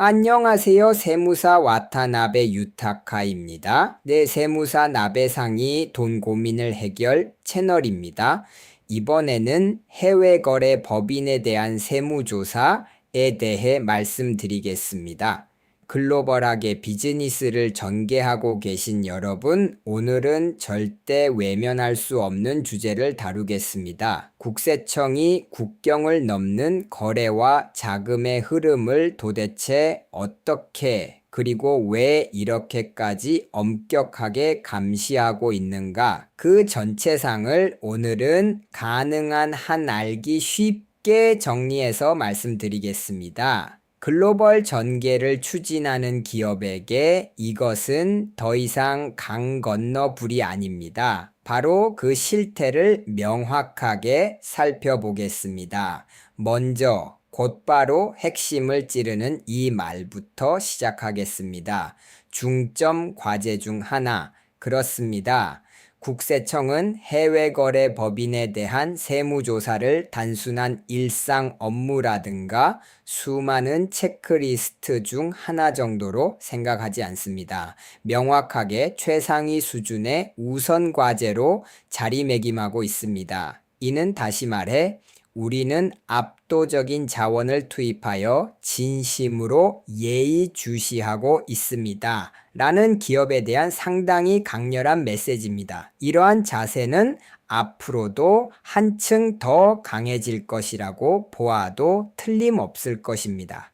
안녕하세요. 세무사 와타나베 유타카입니다. 네, 세무사 나베상이 돈 고민을 해결 채널입니다. 이번에는 해외 거래 법인에 대한 세무조사에 대해 말씀드리겠습니다. 글로벌하게 비즈니스를 전개하고 계신 여러분, 오늘은 절대 외면할 수 없는 주제를 다루겠습니다. 국세청이 국경을 넘는 거래와 자금의 흐름을 도대체 어떻게 그리고 왜 이렇게까지 엄격하게 감시하고 있는가? 그 전체상을 오늘은 가능한 한 알기 쉽게 정리해서 말씀드리겠습니다. 글로벌 전개를 추진하는 기업에게 이것은 더 이상 강 건너 불이 아닙니다. 바로 그 실태를 명확하게 살펴보겠습니다. 먼저 곧바로 핵심을 찌르는 이 말부터 시작하겠습니다. 중점 과제 중 하나, 그렇습니다. 국세청은 해외거래 법인에 대한 세무조사를 단순한 일상 업무라든가 수많은 체크리스트 중 하나 정도로 생각하지 않습니다. 명확하게 최상위 수준의 우선 과제로 자리매김하고 있습니다. 이는 다시 말해 우리는 압도적인 자원을 투입하여 진심으로 예의주시하고 있습니다. 라는 기업에 대한 상당히 강렬한 메시지입니다. 이러한 자세는 앞으로도 한층 더 강해질 것이라고 보아도 틀림없을 것입니다.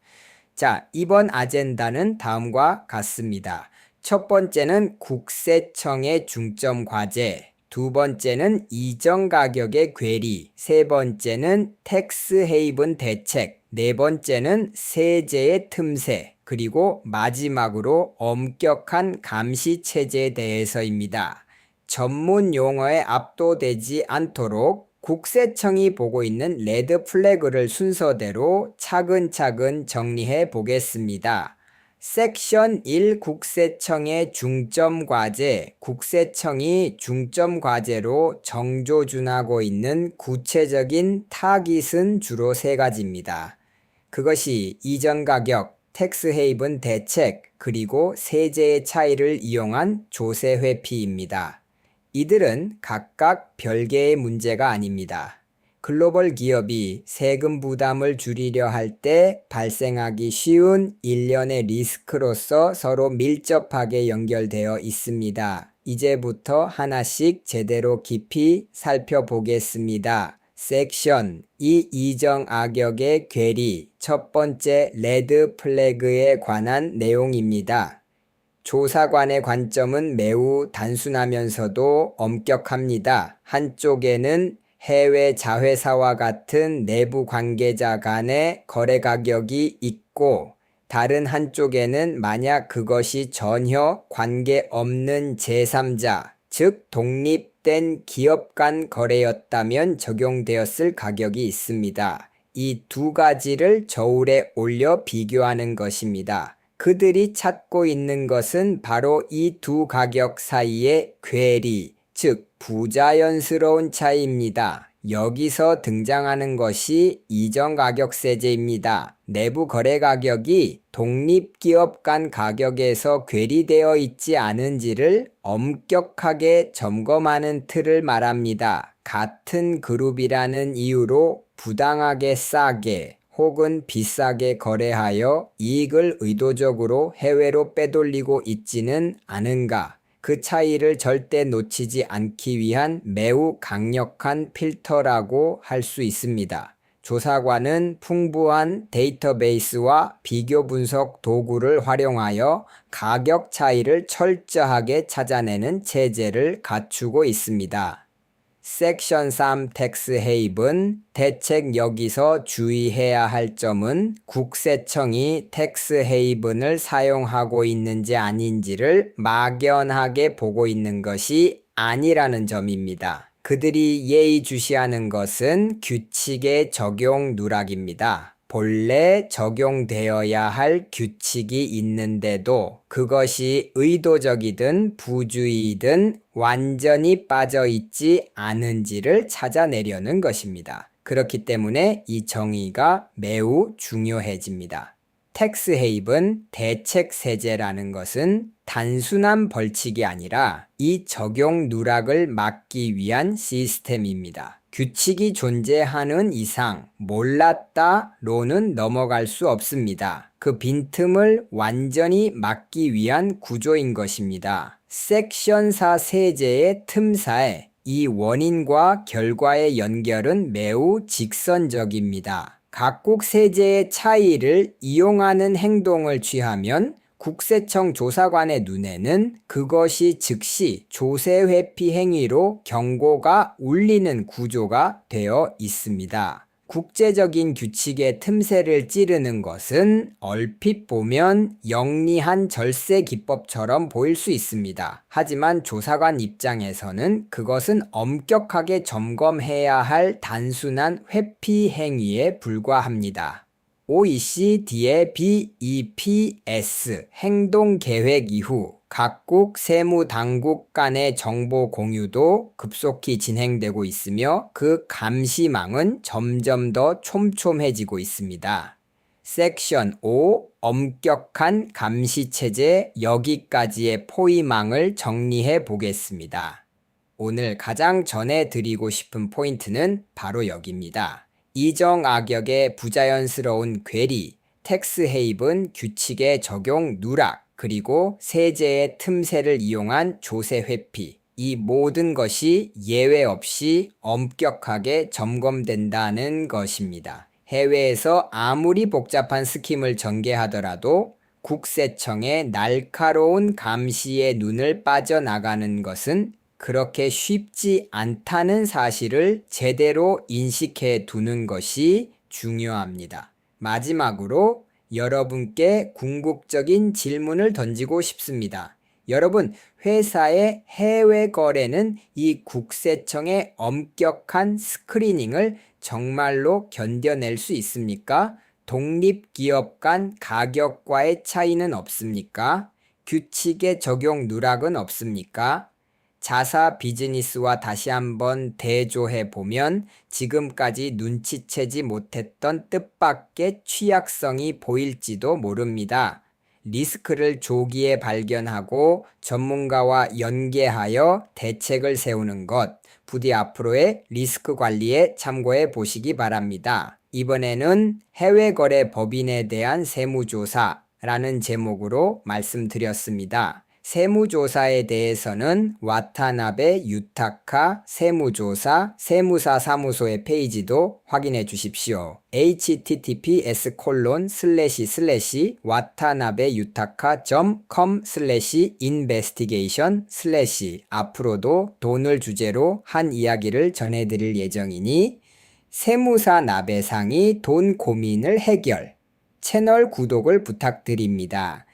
자, 이번 아젠다는 다음과 같습니다. 첫 번째는 국세청의 중점 과제, 두 번째는 이전 가격의 괴리, 세 번째는 텍스 헤이븐 대책, 네 번째는 세제의 틈새, 그리고 마지막으로 엄격한 감시 체제에 대해서입니다. 전문 용어에 압도되지 않도록 국세청이 보고 있는 레드 플래그를 순서대로 차근차근 정리해 보겠습니다. 섹션 1 국세청의 중점 과제, 국세청이 중점 과제로 정조준하고 있는 구체적인 타깃은 주로 세 가지입니다. 그것이 이전 가격, 텍스 헤이븐 대책, 그리고 세제의 차이를 이용한 조세 회피입니다. 이들은 각각 별개의 문제가 아닙니다. 글로벌 기업이 세금 부담을 줄이려 할 때 발생하기 쉬운 일련의 리스크로서 서로 밀접하게 연결되어 있습니다. 이제부터 하나씩 제대로 깊이 살펴보겠습니다. 섹션 2 이전 악역의 괴리, 첫 번째 레드 플래그에 관한 내용입니다. 조사관의 관점은 매우 단순하면서도 엄격합니다. 한쪽에는 해외 자회사와 같은 내부 관계자 간의 거래 가격이 있고 다른 한쪽에는 만약 그것이 전혀 관계없는 제3자, 즉 독립된 기업 간 거래였다면 적용되었을 가격이 있습니다. 이 두 가지를 저울에 올려 비교하는 것입니다. 그들이 찾고 있는 것은 바로 이 두 가격 사이의 괴리, 즉 부자연스러운 차이입니다. 여기서 등장하는 것이 이전 가격 세제입니다. 내부 거래 가격이 독립기업 간 가격에서 괴리되어 있지 않은지를 엄격하게 점검하는 틀을 말합니다. 같은 그룹이라는 이유로 부당하게 싸게 혹은 비싸게 거래하여 이익을 의도적으로 해외로 빼돌리고 있지는 않은가? 그 차이를 절대 놓치지 않기 위한 매우 강력한 필터라고 할 수 있습니다. 조사관은 풍부한 데이터베이스와 비교 분석 도구를 활용하여 가격 차이를 철저하게 찾아내는 체제를 갖추고 있습니다. 섹션 3 텍스 헤이븐 대책. 여기서 주의해야 할 점은 국세청이 텍스 헤이븐을 사용하고 있는지 아닌지를 막연하게 보고 있는 것이 아니라는 점입니다. 그들이 예의주시하는 것은 규칙의 적용 누락입니다. 본래 적용되어야 할 규칙이 있는데도 그것이 의도적이든 부주의든 완전히 빠져있지 않은지를 찾아내려는 것입니다. 그렇기 때문에 이 정의가 매우 중요해집니다. 텍스 헤이븐 대책 세제라는 것은 단순한 벌칙이 아니라 이 적용 누락을 막기 위한 시스템입니다. 규칙이 존재하는 이상 몰랐다로는 넘어갈 수 없습니다. 그 빈틈을 완전히 막기 위한 구조인 것입니다. 섹션 4 세제의 틈사에 이 원인과 결과의 연결은 매우 직선적입니다. 각국 세제의 차이를 이용하는 행동을 취하면 국세청 조사관의 눈에는 그것이 즉시 조세 회피 행위로 경고가 울리는 구조가 되어 있습니다. 국제적인 규칙의 틈새를 찌르는 것은 얼핏 보면 영리한 절세 기법처럼 보일 수 있습니다. 하지만 조사관 입장에서는 그것은 엄격하게 점검해야 할 단순한 회피 행위에 불과합니다. OECD의 BEPS 행동계획 이후 각국 세무당국 간의 정보 공유도 급속히 진행되고 있으며 그 감시망은 점점 더 촘촘해지고 있습니다. 섹션 5 엄격한 감시체제 여기까지의 포위망을 정리해 보겠습니다. 오늘 가장 전해드리고 싶은 포인트는 바로 여기입니다. 이정악역의 부자연스러운 괴리, 텍스 헤이븐 규칙의 적용 누락, 그리고 세제의 틈새를 이용한 조세 회피, 이 모든 것이 예외 없이 엄격하게 점검된다는 것입니다. 해외에서 아무리 복잡한 스킴을 전개하더라도 국세청의 날카로운 감시에 눈을 빠져나가는 것은 그렇게 쉽지 않다는 사실을 제대로 인식해 두는 것이 중요합니다. 마지막으로 여러분께 궁극적인 질문을 던지고 싶습니다. 여러분, 회사의 해외 거래는 이 국세청의 엄격한 스크리닝을 정말로 견뎌낼 수 있습니까? 독립기업 간 가격과의 차이는 없습니까? 규칙의 적용 누락은 없습니까? 자사 비즈니스와 다시 한번 대조해 보면 지금까지 눈치채지 못했던 뜻밖의 취약성이 보일지도 모릅니다. 리스크를 조기에 발견하고 전문가와 연계하여 대책을 세우는 것, 부디 앞으로의 리스크 관리에 참고해 보시기 바랍니다. 이번에는 해외거래 법인에 대한 세무조사라는 제목으로 말씀드렸습니다. 세무조사에 대해서는 와타나베 유타카 세무조사 세무사 사무소의 페이지도 확인해 주십시오. https://watanabeYutaka.com/investigation/ 앞으로도 돈을 주제로 한 이야기를 전해드릴 예정이니 세무사 나배상이 돈 고민을 해결 채널 구독을 부탁드립니다.